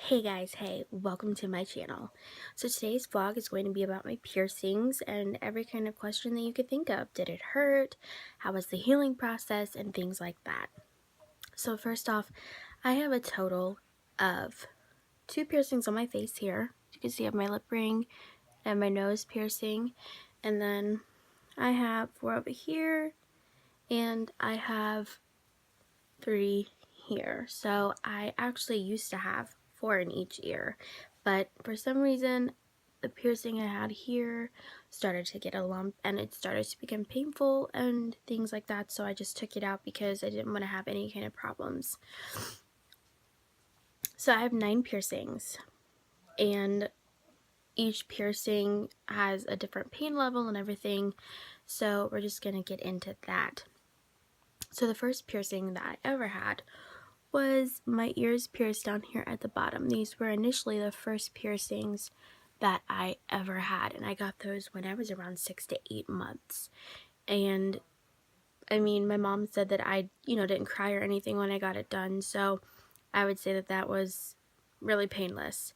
Hey guys, hey, welcome to my channel. So today's vlog is going to be about my piercings and every kind of question that you could think of. Did it hurt? How was the healing process? And things like that. So first off, I have a total of 2 piercings on my face here. You can see I have my lip ring and my nose piercing. And then I have 4 over here and I have 3 here. So I actually used to have 4 in each ear, but for some reason the piercing I had here started to get a lump and it started to become painful and things like that, so I just took it out because I didn't want to have any kind of problems. So I have 9 piercings and each piercing has a different pain level and everything, so we're just gonna get into that. So the first piercing that I ever had was my ears pierced down here at the bottom. These were initially the first piercings that I ever had, and I got those when I was around 6 to 8 months. And I mean, my mom said that I, didn't cry or anything when I got it done, so I would say that that was really painless.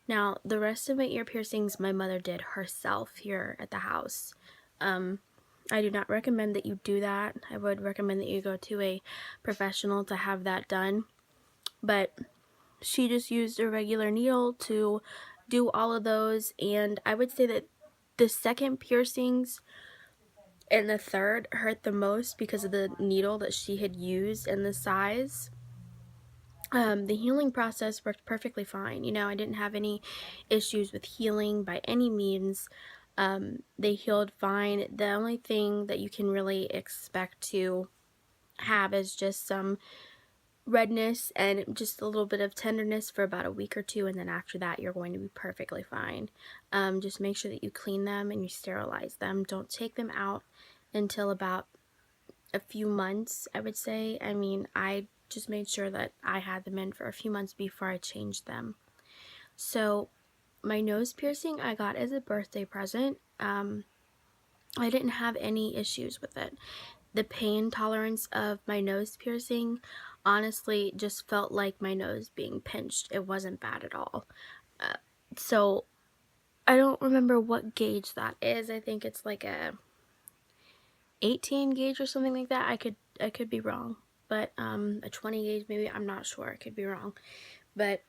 Now, the rest of my ear piercings my mother did herself here at the house. I do not recommend that you do that. I would recommend that you go to a professional to have that done. But she just used a regular needle to do all of those, and I would say that the second piercings and the third hurt the most because of the needle that she had used and the size. The healing process worked perfectly fine. I didn't have any issues with healing by any means. They healed fine. The only thing that you can really expect to have is just some redness and just a little bit of tenderness for about a week or two, and then after that you're going to be perfectly fine. Just make sure that you clean them and you sterilize them. Don't take them out until about a few months, I would say. I mean, I just made sure that I had them in for a few months before I changed them. So my nose piercing I got as a birthday present. I didn't have any issues with it. The pain tolerance of my nose piercing honestly just felt like my nose being pinched. It wasn't bad at all. So I don't remember what gauge that is. I think it's like a 18 gauge or something like that. I could be wrong, but a 20 gauge maybe. I'm not sure. I could be wrong. But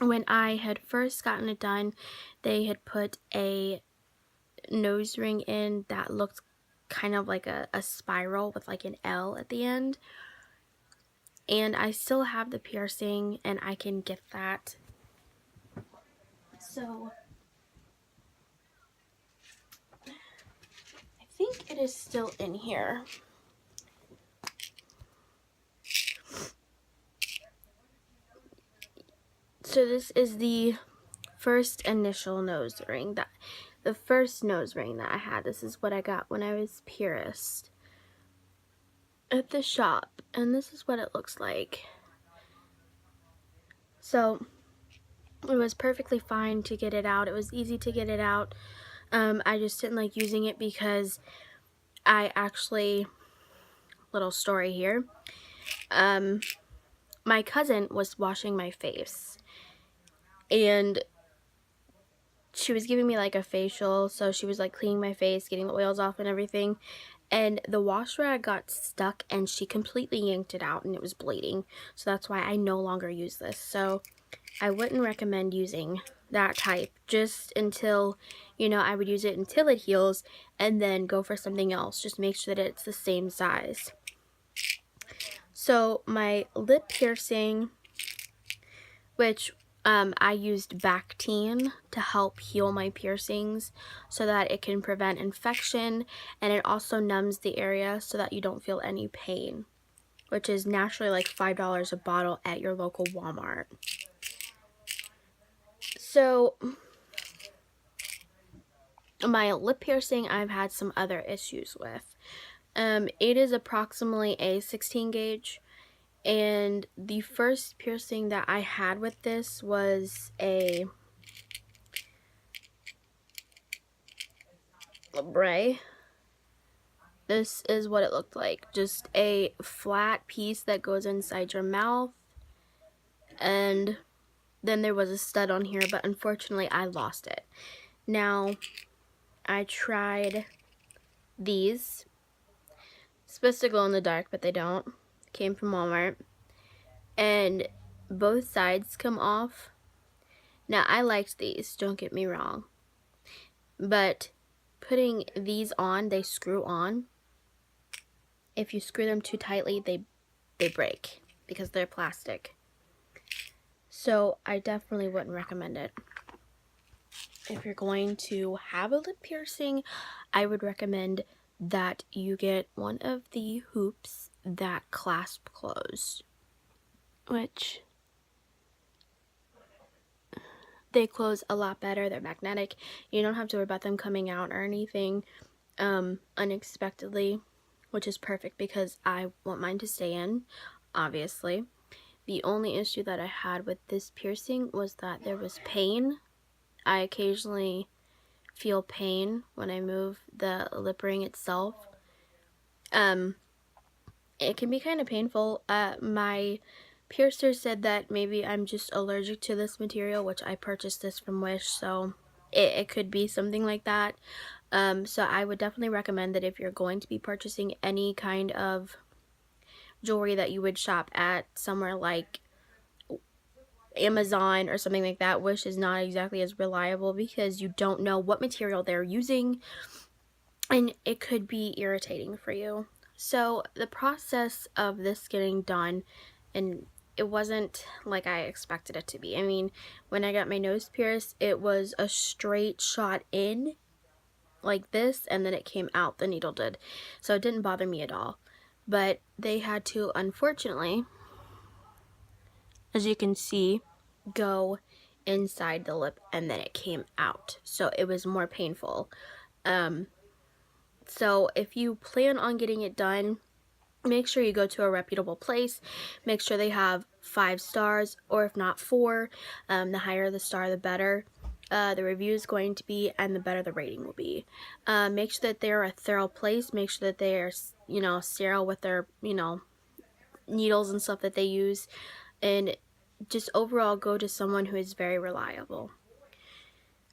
when I had first gotten it done, they had put a nose ring in that looked kind of like a spiral with like an L at the end. And I still have the piercing and I can get that. So I think it is still in here. So this is the first initial nose ring, the first nose ring that I had. This is what I got when I was pierced at the shop, and this is what it looks like. So it was perfectly fine to get it out. It was easy to get it out. I just didn't like using it because I actually, little story here, my cousin was washing my face and she was giving me like a facial, so she was like cleaning my face, getting the oils off and everything, and the wash rag got stuck and she completely yanked it out and it was bleeding. So that's why I no longer use this. So I wouldn't recommend using that type just until, I would use it until it heals and then go for something else. Just make sure that it's the same size. So my lip piercing, which I used Bactine to help heal my piercings so that it can prevent infection, and it also numbs the area so that you don't feel any pain, which is naturally like $5 a bottle at your local Walmart. So my lip piercing I've had some other issues with. It is approximately a 16 gauge. And the first piercing that I had with this was a labret. This is what it looked like. Just a flat piece that goes inside your mouth. and then there was a stud on here, but unfortunately I lost it. Now, I tried these. Supposed to glow in the dark, but they don't. Came from Walmart. And both sides come off. Now, I liked these, don't get me wrong. But putting these on, they screw on. If you screw them too tightly, they break because they're plastic. So I definitely wouldn't recommend it. If you're going to have a lip piercing, I would recommend that you get one of the hoops that clasp closed, which they close a lot better. They're magnetic. You don't have to worry about them coming out or anything unexpectedly, which is perfect because I want mine to stay in, obviously. The only issue that I had with this piercing was that there was pain. I occasionally feel pain when I move the lip ring itself. It can be kind of painful. My piercer said that maybe I'm just allergic to this material, which I purchased this from Wish, so it could be something like that. So I would definitely recommend that if you're going to be purchasing any kind of jewelry that you would shop at somewhere like Amazon or something like that, Wish is not exactly as reliable because you don't know what material they're using, and it could be irritating for you. So the process of this getting done, and it wasn't like I expected it to be. I mean, when I got my nose pierced, it was a straight shot in like this, and then it came out, the needle did. So it didn't bother me at all. But they had to, unfortunately, as you can see, go inside the lip, and then it came out. So it was more painful. So if you plan on getting it done, make sure you go to a reputable place. Make sure they have 5 stars, or if not 4. The higher the star, the better the review is going to be, and the better the rating will be. Make sure that they're a thorough place. Make sure that they're, sterile with their, needles and stuff that they use. And just overall go to someone who is very reliable.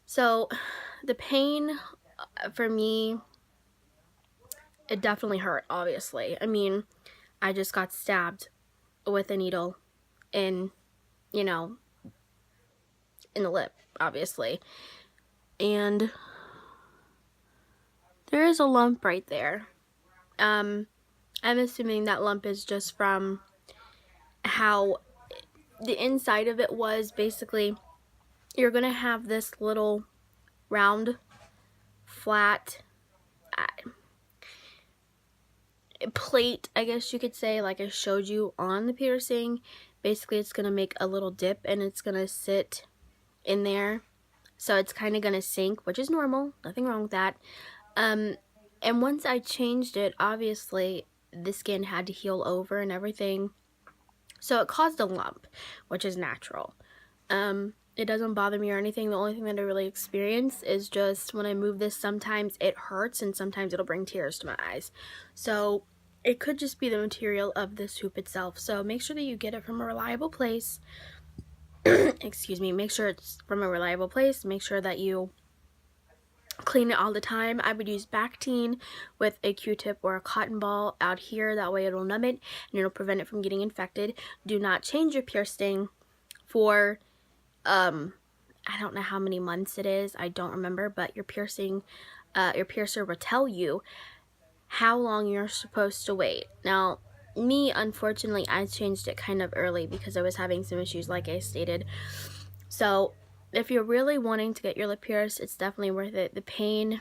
So the pain for me, it definitely hurt, obviously. I mean, I just got stabbed with a needle in, in the lip, obviously. And there is a lump right there. I'm assuming that lump is just from how the inside of it was. Basically, you're going to have this little round, flat plate, I guess you could say, like I showed you on the piercing. Basically, it's going to make a little dip, and it's going to sit in there. So it's kind of going to sink, which is normal. Nothing wrong with that. And once I changed it, obviously, the skin had to heal over and everything. So it caused a lump, which is natural. It doesn't bother me or anything. The only thing that I really experience is just when I move this, sometimes it hurts and sometimes it'll bring tears to my eyes. So it could just be the material of this hoop itself. So make sure that you get it from a reliable place. Excuse me. Make sure it's from a reliable place. Make sure that you clean it all the time. I would use Bactine with a Q-tip or a cotton ball out here. That way it'll numb it and it'll prevent it from getting infected. Do not change your piercing for I don't know how many months it is. I don't remember, but your piercer will tell you how long you're supposed to wait. Now, me, unfortunately, I changed it kind of early because I was having some issues, like I stated. So if you're really wanting to get your lip pierced, it's definitely worth it. The pain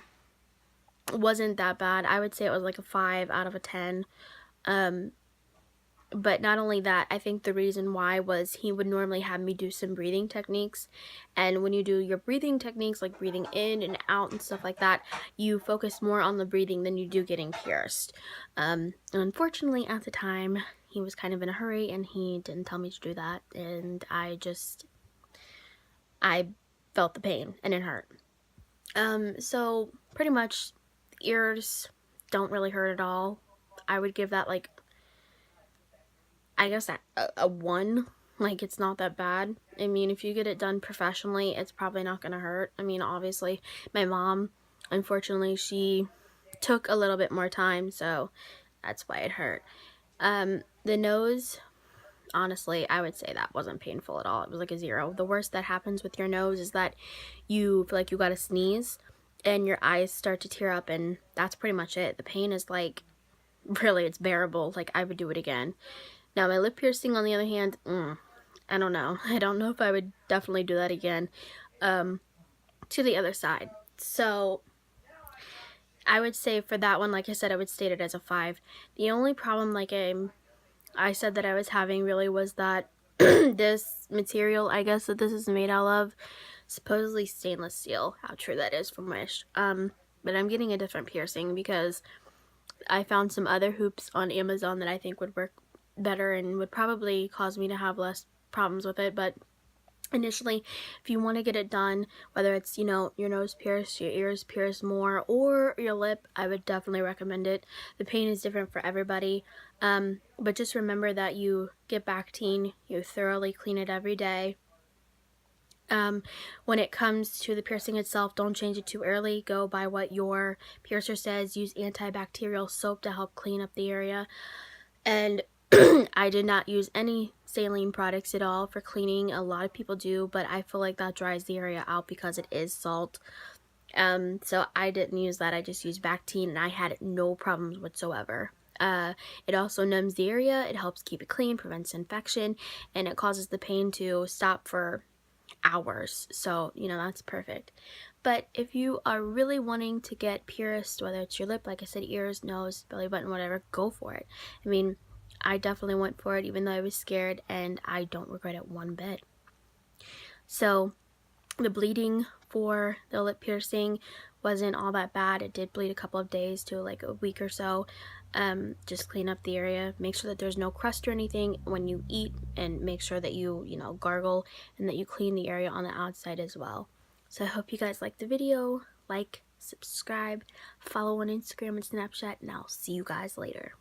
wasn't that bad. I would say it was like a 5 out of a 10. But not only that, I think the reason why was he would normally have me do some breathing techniques. And when you do your breathing techniques, like breathing in and out and stuff like that, you focus more on the breathing than you do getting pierced. Unfortunately, at the time, he was kind of in a hurry and he didn't tell me to do that. And I felt the pain and it hurt. So pretty much ears don't really hurt at all. I would give that like, I guess a 1 Like, it's not that bad. I mean, if you get it done professionally, it's probably not gonna hurt. I mean, obviously, my mom, unfortunately, she took a little bit more time, so that's why it hurt. The nose, honestly, I would say that wasn't painful at all. It was like a 0. The worst that happens with your nose is that you feel like you gotta sneeze and your eyes start to tear up, and that's pretty much it. The pain is like, really, it's bearable. Like, I would do it again. Now, my lip piercing, on the other hand, I don't know. I don't know if I would definitely do that again. To the other side. So, I would say for that one, like I said, I would state it as a 5. The only problem, like I said that I was having really was that this material, I guess, that this is made out of, supposedly stainless steel. How true that is from Wish. But I'm getting a different piercing because I found some other hoops on Amazon that I think would work better and would probably cause me to have less problems with it. But initially, if you want to get it done, whether it's, you know, your nose pierced, your ears pierced more, or your lip, I would definitely recommend it. The pain is different for everybody, but just remember that you get Bactine, you thoroughly clean it every day. When it comes to the piercing itself, don't change it too early. Go by what your piercer says. Use antibacterial soap to help clean up the area. And I did not use any saline products at all for cleaning. A lot of people do, but I feel like that dries the area out because it is salt. So I didn't use that. I just used Bactine, and I had no problems whatsoever. It also numbs the area. It helps keep it clean, prevents infection, and it causes the pain to stop for hours. So, you know, that's perfect. But if you are really wanting to get pierced, whether it's your lip, like I said, ears, nose, belly button, whatever, go for it. I mean, I definitely went for it even though I was scared, and I don't regret it one bit. So the bleeding for the lip piercing wasn't all that bad. It did bleed a couple of days to like a week or so. Just clean up the area, make sure that there's no crust or anything when you eat, and make sure that you know, gargle, and that you clean the area on the outside as well. So I hope you guys liked the video. Like, subscribe, follow on Instagram and Snapchat, and I'll see you guys later.